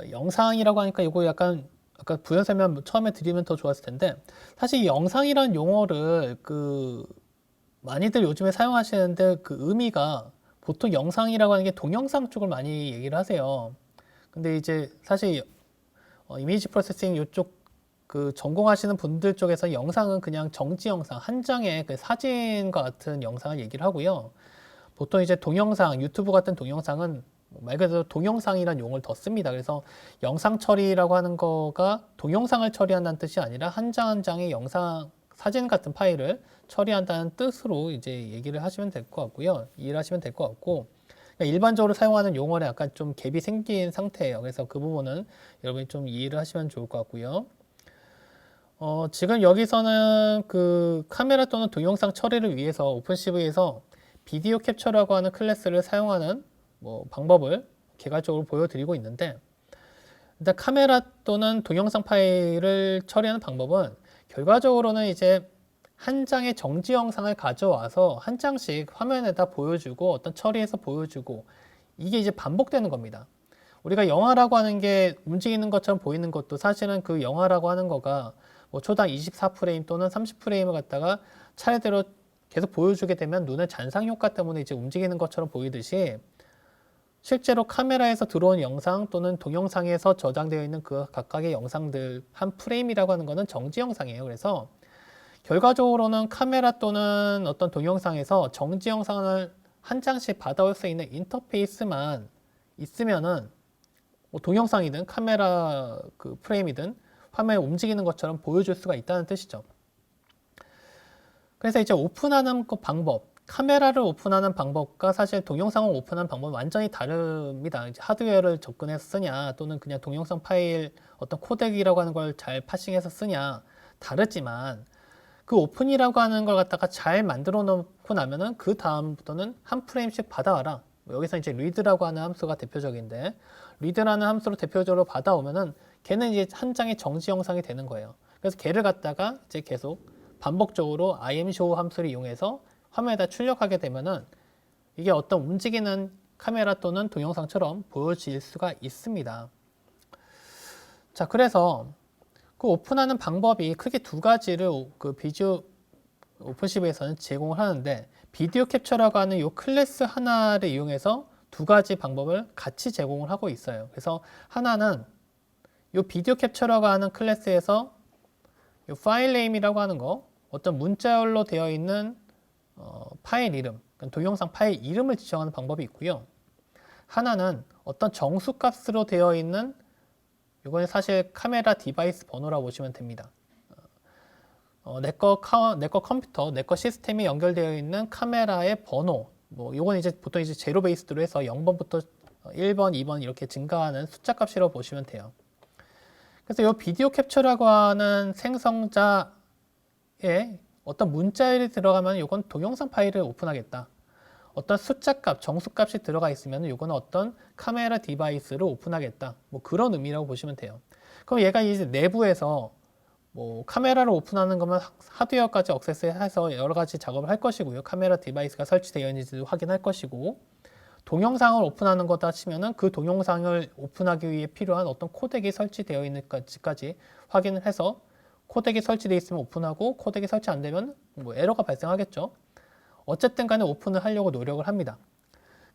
영상이라고 하니까 이거 약간 아까 부연 설명 처음에 드리면 더 좋았을 텐데, 사실 이 영상이라는 용어를 많이들 요즘에 사용하시는데 그 의미가 보통 영상이라고 하는 게 동영상 쪽을 많이 얘기를 하세요. 근데 이제 사실 이미지 프로세싱 이쪽 전공하시는 분들 쪽에서 영상은 그냥 정지 영상, 한 장의 그 사진과 같은 영상을 얘기를 하고요. 보통 이제 동영상, 유튜브 같은 동영상은 말 그대로 동영상이라는 용어를 더 씁니다. 그래서 영상 처리라고 하는 거가 동영상을 처리한다는 뜻이 아니라 한 장 한 장의 영상, 사진 같은 파일을 처리한다는 뜻으로 이제 얘기를 하시면 될 것 같고요. 이해를 하시면 될 것 같고, 그러니까 일반적으로 사용하는 용어에 약간 좀 갭이 생긴 상태예요. 그래서 그 부분은 여러분이 좀 이해를 하시면 좋을 것 같고요. 지금 여기서는 그 카메라 또는 동영상 처리를 위해서 오픈CV에서 비디오 캡처라고 하는 클래스를 사용하는 방법을 개괄적으로 보여드리고 있는데, 일단 카메라 또는 동영상 파일을 처리하는 방법은 결과적으로는 이제 한 장의 정지 영상을 가져와서 한 장씩 화면에다 보여주고 어떤 처리해서 보여주고, 이게 이제 반복되는 겁니다. 우리가 영화라고 하는 게 움직이는 것처럼 보이는 것도 사실은 그 영화라고 하는 거가 초당 24프레임 또는 30프레임을 갖다가 차례대로 계속 보여주게 되면 눈의 잔상 효과 때문에 이제 움직이는 것처럼 보이듯이, 실제로 카메라에서 들어온 영상 또는 동영상에서 저장되어 있는 그 각각의 영상들 한 프레임이라고 하는 거는 정지 영상이에요. 그래서 결과적으로는 카메라 또는 어떤 동영상에서 정지 영상을 한 장씩 받아올 수 있는 인터페이스만 있으면은 동영상이든 카메라 그 프레임이든 화면에 움직이는 것처럼 보여줄 수가 있다는 뜻이죠. 그래서 이제 오픈하는 그 방법, 카메라를 오픈하는 방법과 사실 동영상을 오픈하는 방법은 완전히 다릅니다. 이제 하드웨어를 접근해서 쓰냐 또는 그냥 동영상 파일 어떤 코덱이라고 하는 걸 잘 파싱해서 쓰냐 다르지만, 그 오픈이라고 하는 걸 갖다가 잘 만들어 놓고 나면은 그 다음부터는 한 프레임씩 받아와라. 여기서 이제 read라고 하는 함수가 대표적인데, read라는 함수로 대표적으로 받아오면은 걔는 이제 한 장의 정지 영상이 되는 거예요. 그래서 걔를 갖다가 이제 계속 반복적으로 imshow 함수를 이용해서 화면에다 출력하게 되면은 이게 어떤 움직이는 카메라 또는 동영상처럼 보여질 수가 있습니다. 자, 그래서 그 오픈하는 방법이 크게 두 가지를 그 비디오 오픈CV에서는 제공을 하는데, 비디오 캡처라고 하는 이 클래스 하나를 이용해서 두 가지 방법을 같이 제공을 하고 있어요. 그래서 하나는 이 비디오 캡처라고 하는 클래스에서 이 파일 네임이라고 하는 거, 어떤 문자열로 되어 있는 파일 이름, 동영상 파일 이름을 지정하는 방법이 있고요. 하나는 어떤 정수값으로 되어 있는, 이거는 사실 카메라 디바이스 번호라고 보시면 됩니다. 내 거 컴퓨터, 내 거 시스템이 연결되어 있는 카메라의 번호, 이건 이제 보통 이제 제로 베이스로 해서 0번부터 1번, 2번 이렇게 증가하는 숫자 값이라고 보시면 돼요. 그래서 이 비디오 캡처라고 하는 생성자에 어떤 문자열이 들어가면 이건 동영상 파일을 오픈하겠다. 어떤 숫자 값, 정수 값이 들어가 있으면 이거는 어떤 카메라 디바이스를 오픈하겠다. 그런 의미라고 보시면 돼요. 그럼 얘가 이제 내부에서 카메라를 오픈하는 거면 하드웨어까지 액세스해서 여러 가지 작업을 할 것이고요. 카메라 디바이스가 설치되어 있는지도 확인할 것이고, 동영상을 오픈하는 거다 치면은 그 동영상을 오픈하기 위해 필요한 어떤 코덱이 설치되어 있는지까지 확인을 해서, 코덱이 설치되어 있으면 오픈하고 코덱이 설치 안 되면 에러가 발생하겠죠. 어쨌든 간에 오픈을 하려고 노력을 합니다.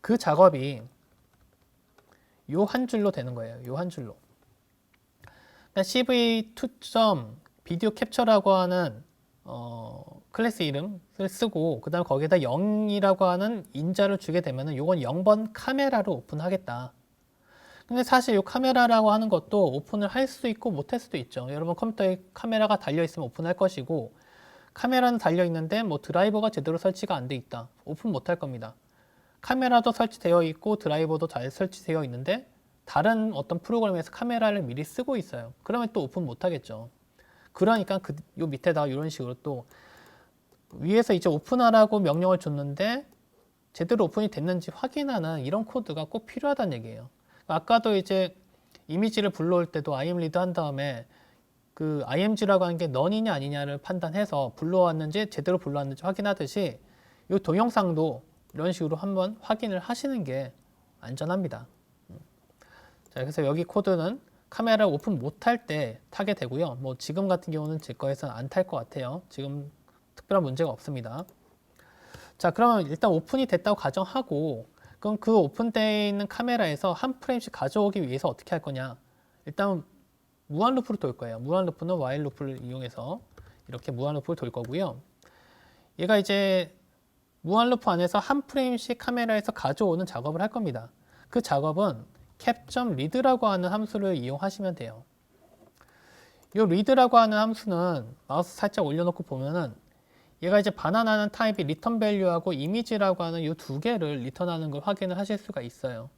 그 작업이 요 한 줄로 되는 거예요. 요 한 줄로. cv2. 비디오 캡처라고 하는 클래스 이름을 쓰고, 그 다음 거기에다 0이라고 하는 인자를 주게 되면은 요건 0번 카메라로 오픈하겠다. 근데 사실 이 카메라라고 하는 것도 오픈을 할 수도 있고 못할 수도 있죠. 여러분 컴퓨터에 카메라가 달려 있으면 오픈할 것이고, 카메라는 달려 있는데 드라이버가 제대로 설치가 안 돼 있다. 오픈 못할 겁니다. 카메라도 설치되어 있고 드라이버도 잘 설치되어 있는데 다른 어떤 프로그램에서 카메라를 미리 쓰고 있어요. 그러면 또 오픈 못하겠죠. 그러니까 요 밑에다가 이런 식으로 또 위에서 이제 오픈하라고 명령을 줬는데 제대로 오픈이 됐는지 확인하는 이런 코드가 꼭 필요하다는 얘기예요. 아까도 이제 이미지를 불러올 때도 imread 한 다음에 그 img라고 하는 게 넌이냐 아니냐를 판단해서 불러왔는지 제대로 불러왔는지 확인하듯이 이 동영상도 이런 식으로 한번 확인을 하시는 게 안전합니다. 자, 그래서 여기 코드는 카메라를 오픈 못할 때 타게 되고요. 뭐 지금 같은 경우는 제 거에서는 안 탈 것 같아요. 지금 특별한 문제가 없습니다. 자, 그러면 일단 오픈이 됐다고 가정하고, 그럼 그 오픈되어 있는 카메라에서 한 프레임씩 가져오기 위해서 어떻게 할 거냐? 일단 무한 루프로 돌 거예요. 무한 루프는 while 루프를 이용해서 이렇게 무한 루프를 돌 거고요. 얘가 이제 무한 루프 안에서 한 프레임씩 카메라에서 가져오는 작업을 할 겁니다. 그 작업은 cap.read라고 하는 함수를 이용하시면 돼요. 이 read라고 하는 함수는 마우스 살짝 올려놓고 보면은 얘가 이제 반환하는 타입이 return value하고 image라고 하는 이 두 개를 리턴하는 걸 확인을 하실 수가 있어요.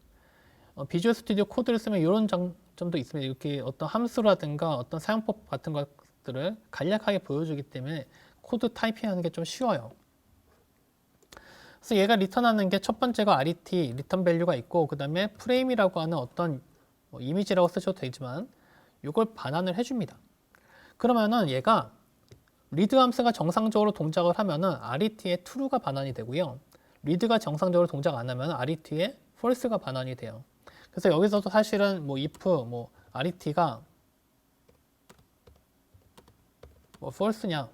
비주얼 스튜디오 코드를 쓰면 이런 장점도 있습니다. 이렇게 어떤 함수라든가 어떤 사용법 같은 것들을 간략하게 보여주기 때문에 코드 타이핑하는 게 좀 쉬워요. 그래서 얘가 리턴하는 게 첫 번째가 RET, 리턴 밸류가 있고, 그 다음에 프레임이라고 하는 어떤 이미지라고 쓰셔도 되지만 이걸 반환을 해줍니다. 그러면은 얘가 read 함수가 정상적으로 동작을 하면은 RET의 true가 반환이 되고요. read가 정상적으로 동작 안 하면 RET의 false가 반환이 돼요. 그래서 여기서도 사실은 뭐 if 뭐 RET가 뭐 false냐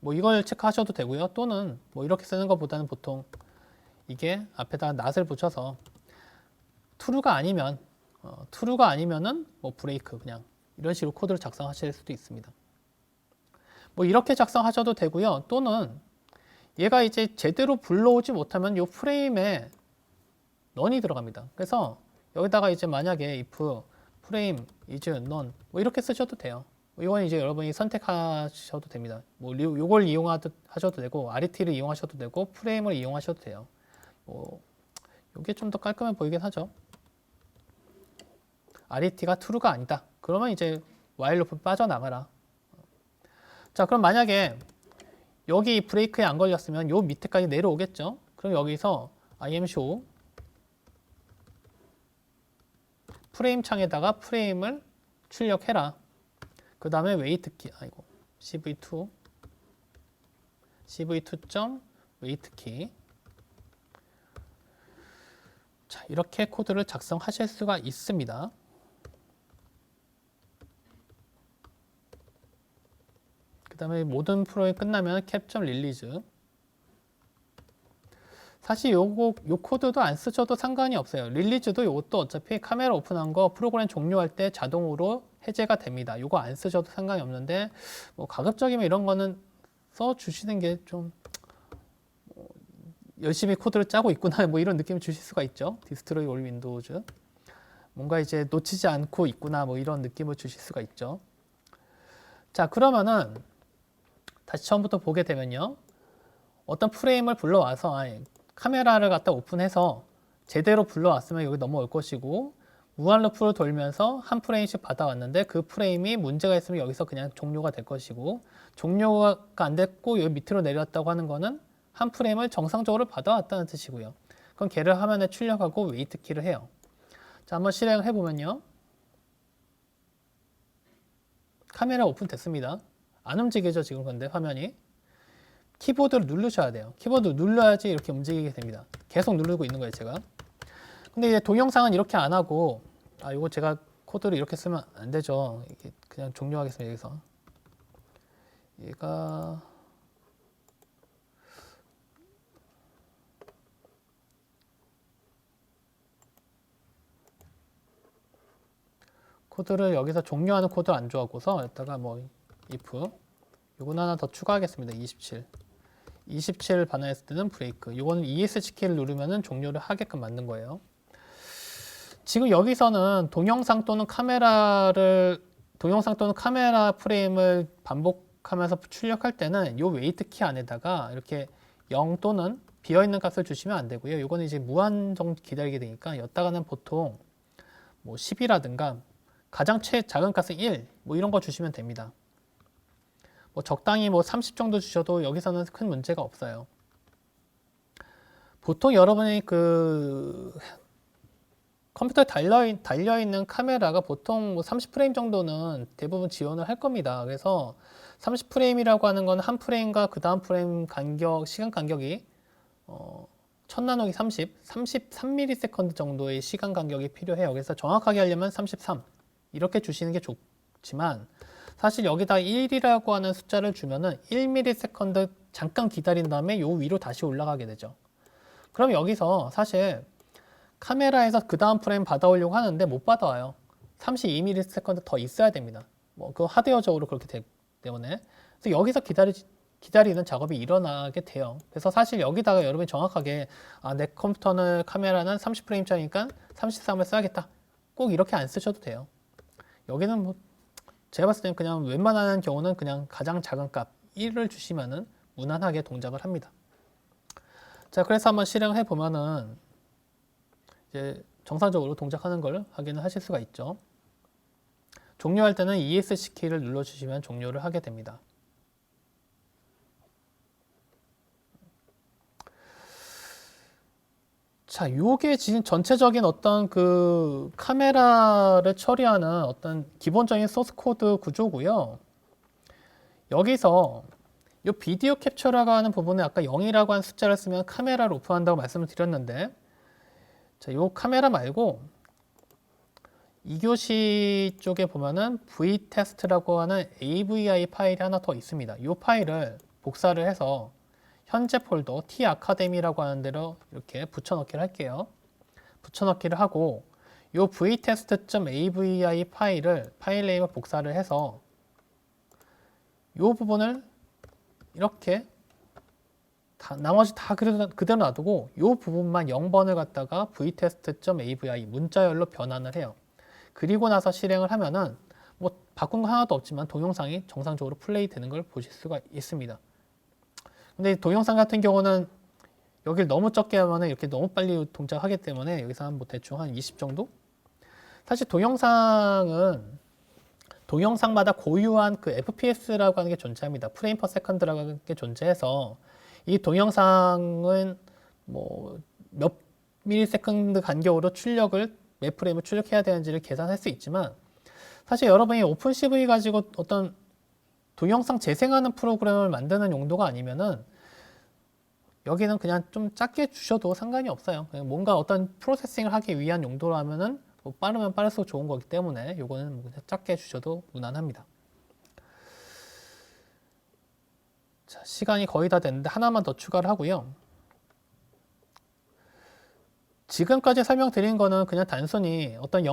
뭐 이걸 체크하셔도 되고요. 또는 뭐 이렇게 쓰는 것보다는 보통 이게 앞에다 not을 붙여서 true가 아니면 true가 아니면은 뭐 break 그냥 이런 식으로 코드를 작성하실 수도 있습니다. 뭐 이렇게 작성하셔도 되고요. 또는 얘가 이제 제대로 불러오지 못하면 이 프레임에 none이 들어갑니다. 그래서 여기다가 이제 만약에 if frame is none 뭐 이렇게 쓰셔도 돼요. 이건 이제 여러분이 선택하셔도 됩니다. 뭐 이걸 이용하셔도 되고 RET를 이용하셔도 되고 프레임을 이용하셔도 돼요. 뭐 이게 좀 더 깔끔해 보이긴 하죠. RET가 true가 아니다. 그러면 이제 while loop 빠져나가라. 자, 그럼 만약에 여기 브레이크에 안 걸렸으면 요 밑에까지 내려오겠죠. 그럼 여기서 imshow 프레임 창에다가 프레임을 출력해라. 그 다음에 wait 키, cv2 cv2.wait 키. 자, 이렇게 코드를 작성하실 수가 있습니다. 그 다음에 모든 프로그램이 끝나면 cap.release. 사실 요 코드도 안 쓰셔도 상관이 없어요. 릴리즈도 이것도 어차피 카메라 오픈한 거 프로그램 종료할 때 자동으로 해제가 됩니다. 이거 안 쓰셔도 상관이 없는데 뭐 가급적이면 이런 거는 써 주시는 게 좀 열심히 코드를 짜고 있구나 뭐 이런 느낌을 주실 수가 있죠. 디스트로이 올 윈도우즈 뭔가 이제 놓치지 않고 있구나 뭐 이런 느낌을 주실 수가 있죠. 자, 그러면은 다시 처음부터 보게 되면요. 어떤 프레임을 불러와서 카메라를 갖다 오픈해서 제대로 불러왔으면 여기 넘어올 것이고 무한 루프로 돌면서 한 프레임씩 받아왔는데 그 프레임이 문제가 있으면 여기서 그냥 종료가 될 것이고 종료가 안 됐고 여기 밑으로 내려왔다고 하는 거는 한 프레임을 정상적으로 받아왔다는 뜻이고요. 그럼 걔를 화면에 출력하고 웨이트 키를 해요. 자, 한번 실행을 해보면요. 카메라 오픈 됐습니다. 안 움직이죠 지금. 근데 화면이 키보드를 누르셔야 돼요. 키보드 눌러야지 이렇게 움직이게 됩니다. 계속 누르고 있는 거예요 제가. 근데 이제 동영상은 이렇게 안 하고 이거 제가 코드를 이렇게 쓰면 안 되죠. 이게 그냥 종료하겠습니다. 여기서 얘가 코드를 여기서 종료하는 코드를 안 좋아하고서 여기다가 뭐 if 요건 하나 더 추가하겠습니다. 27 반환했을 때는 브레이크. 이거는 ESC 키를 누르면은 종료를 하게끔 만든 거예요. 지금 여기서는 동영상 또는 카메라 프레임을 반복하면서 출력할 때는 이 웨이트 키 안에다가 이렇게 0 또는 비어있는 값을 주시면 안 되고요. 이거는 이제 무한 정도 기다리게 되니까 여기다가는 보통 뭐 10이라든가 가장 작은 값은 1, 뭐 이런 거 주시면 됩니다. 뭐 적당히 뭐 30 정도 주셔도 여기서는 큰 문제가 없어요. 보통 여러분이 그 컴퓨터에 달려있는 카메라가 보통 뭐 30프레임 정도는 대부분 지원을 할 겁니다. 그래서 30프레임이라고 하는 건 한 프레임과 그 다음 프레임 간격, 시간 간격이 나노기 33ms 정도의 시간 간격이 필요해요. 그래서 정확하게 하려면 33 이렇게 주시는 게 좋지만 사실 여기다 1이라고 하는 숫자를 주면은 1ms 잠깐 기다린 다음에 요 위로 다시 올라가게 되죠. 그럼 여기서 사실 카메라에서 그 다음 프레임 받아오려고 하는데 못 받아와요. 32ms 더 있어야 됩니다. 뭐 그 하드웨어적으로 그렇게 되기 때문에 그래서 여기서 기다리는 작업이 일어나게 돼요. 그래서 사실 여기다가 여러분이 정확하게 내 컴퓨터는 카메라는 30프레임짜리니까 33을 써야겠다. 꼭 이렇게 안 쓰셔도 돼요. 여기는 뭐 제가 봤을 때는 그냥 웬만한 경우는 그냥 가장 작은 값 1을 주시면은 무난하게 동작을 합니다. 자, 그래서 한번 실행을 해보면은 이제 정상적으로 동작하는 걸 확인을 하실 수가 있죠. 종료할 때는 ESC 키를 눌러주시면 종료를 하게 됩니다. 자, 요게 지금 전체적인 어떤 그 카메라를 처리하는 어떤 기본적인 소스 코드 구조고요. 여기서 요 비디오 캡처라고 하는 부분에 아까 0이라고 한 숫자를 쓰면 카메라를 오픈한다고 말씀을 드렸는데, 자, 요 카메라 말고 2교시 쪽에 보면은 vtest라고 하는 AVI 파일이 하나 더 있습니다. 이 파일을 복사를 해서 현재 폴더 t아카데미라고 하는 데로 이렇게 붙여넣기를 할게요. 붙여넣기를 하고 이 vtest.avi 파일을 파일 네임을 복사를 해서 이 부분을 이렇게 나머지 다 그대로 놔두고 이 부분만 0번을 갖다가 vtest.avi 문자열로 변환을 해요. 그리고 나서 실행을 하면은 뭐 바꾼 거 하나도 없지만 동영상이 정상적으로 플레이 되는 걸 보실 수가 있습니다. 근데 동영상 같은 경우는 여기를 너무 적게 하면은 이렇게 너무 빨리 동작하기 때문에 여기서 한 뭐 대충 한 20 정도? 사실 동영상마다 고유한 그 FPS라고 하는 게 존재합니다. 프레임 퍼 세컨드라고 하는 게 존재해서 이 동영상은 뭐 몇 밀리세컨드 간격으로 몇 프레임을 출력해야 되는지를 계산할 수 있지만 사실 여러분이 오픈CV 가지고 어떤 동영상 재생하는 프로그램을 만드는 용도가 아니면은 여기는 그냥 좀 작게 주셔도 상관이 없어요. 뭔가 어떤 프로세싱을 하기 위한 용도라면은 뭐 빠르면 빠를수록 좋은 거기 때문에 요거는 뭐 작게 주셔도 무난합니다. 자, 시간이 거의 다 됐는데 하나만 더 추가를 하고요. 지금까지 설명드린 거는 그냥 단순히 어떤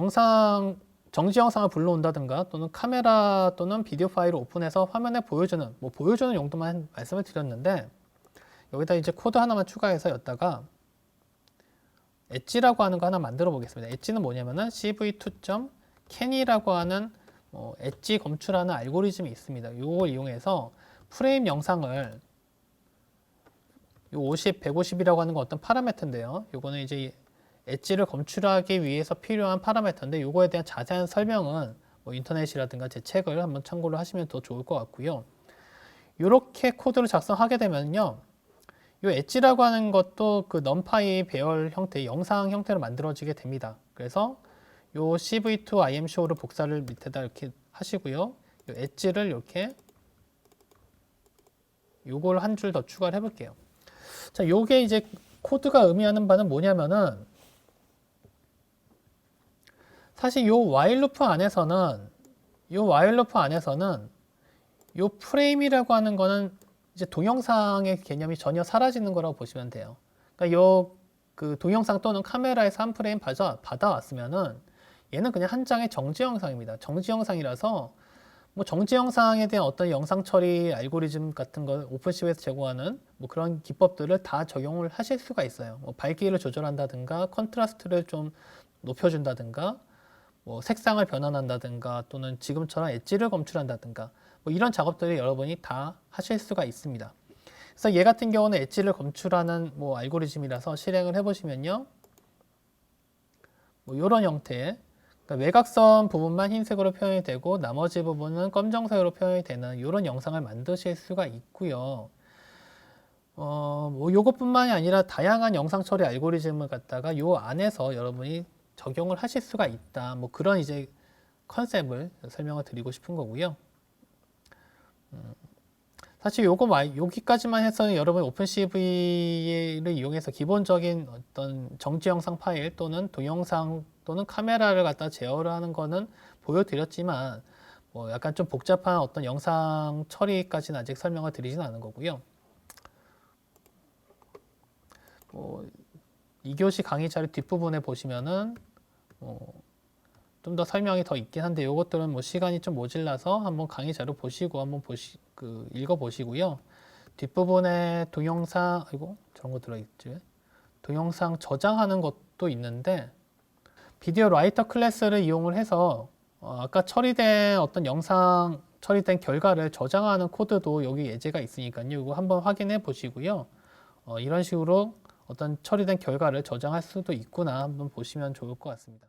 정지 영상을 불러온다든가 또는 카메라 또는 비디오 파일을 오픈해서 화면에 보여주는 용도만 말씀을 드렸는데 여기다 이제 코드 하나만 추가해서 였다가 엣지라고 하는 거 하나 만들어 보겠습니다. 엣지는 뭐냐면은 cv2.can이라고 하는 엣지 검출하는 알고리즘이 있습니다. 이걸 이용해서 프레임 영상을 요 50, 150이라고 하는 건 어떤 파라미터인데요. 요거는 이제 엣지를 검출하기 위해서 필요한 파라미터인데 요거에 대한 자세한 설명은 뭐 인터넷이라든가 제 책을 한번 참고를 하시면 더 좋을 것 같고요. 이렇게 코드를 작성하게 되면요. 요 엣지라고 하는 것도 그 넘파이 배열 형태, 영상 형태로 만들어지게 됩니다. 그래서 요 cv2 imshow를 복사를 밑에다 이렇게 하시고요. 요 엣지를 이렇게 요걸 한 줄 더 추가를 해볼게요. 자, 요게 이제 코드가 의미하는 바는 뭐냐면은 사실 요 while loop 안에서는 요 프레임이라고 하는 거는 이제 동영상의 개념이 전혀 사라지는 거라고 보시면 돼요. 그러니까 그 동영상 또는 카메라에서 한 프레임 받아왔으면은 얘는 그냥 한 장의 정지 영상입니다. 정지 영상이라서 뭐 정지 영상에 대한 어떤 영상 처리 알고리즘 같은 걸 오픈CV에서 제공하는 뭐 그런 기법들을 다 적용을 하실 수가 있어요. 뭐 밝기를 조절한다든가 컨트라스트를 좀 높여준다든가 뭐 색상을 변환한다든가 또는 지금처럼 엣지를 검출한다든가 뭐 이런 작업들을 여러분이 다 하실 수가 있습니다. 그래서 얘 같은 경우는 엣지를 검출하는 뭐 알고리즘이라서 실행을 해보시면요, 뭐 이런 형태의 그러니까 외곽선 부분만 흰색으로 표현이 되고 나머지 부분은 검정색으로 표현이 되는 이런 영상을 만드실 수가 있고요. 뭐 요것뿐만이 아니라 다양한 영상 처리 알고리즘을 갖다가 요 안에서 여러분이 적용을 하실 수가 있다. 뭐 그런 이제 컨셉을 설명을 드리고 싶은 거고요. 사실 여기까지만 해서는 여러분 오픈CV를 이용해서 기본적인 어떤 정지 영상 파일 또는 동영상 또는 카메라를 갖다 제어를 하는 거는 보여드렸지만 뭐 약간 좀 복잡한 어떤 영상 처리까지는 아직 설명을 드리진 않은 거고요. 2교시 강의 자료 뒷부분에 보시면은 좀 더 설명이 더 있긴 한데 이것들은 뭐 시간이 좀 모질라서 한번 강의 자료 보시고 한번 읽어 보시고요. 뒷부분에 동영상 저런 거 들어있지. 동영상 저장하는 것도 있는데 비디오 라이터 클래스를 이용을 해서 아까 처리된 어떤 영상 처리된 결과를 저장하는 코드도 여기 예제가 있으니까요. 이거 한번 확인해 보시고요. 이런 식으로 어떤 처리된 결과를 저장할 수도 있구나 한번 보시면 좋을 것 같습니다.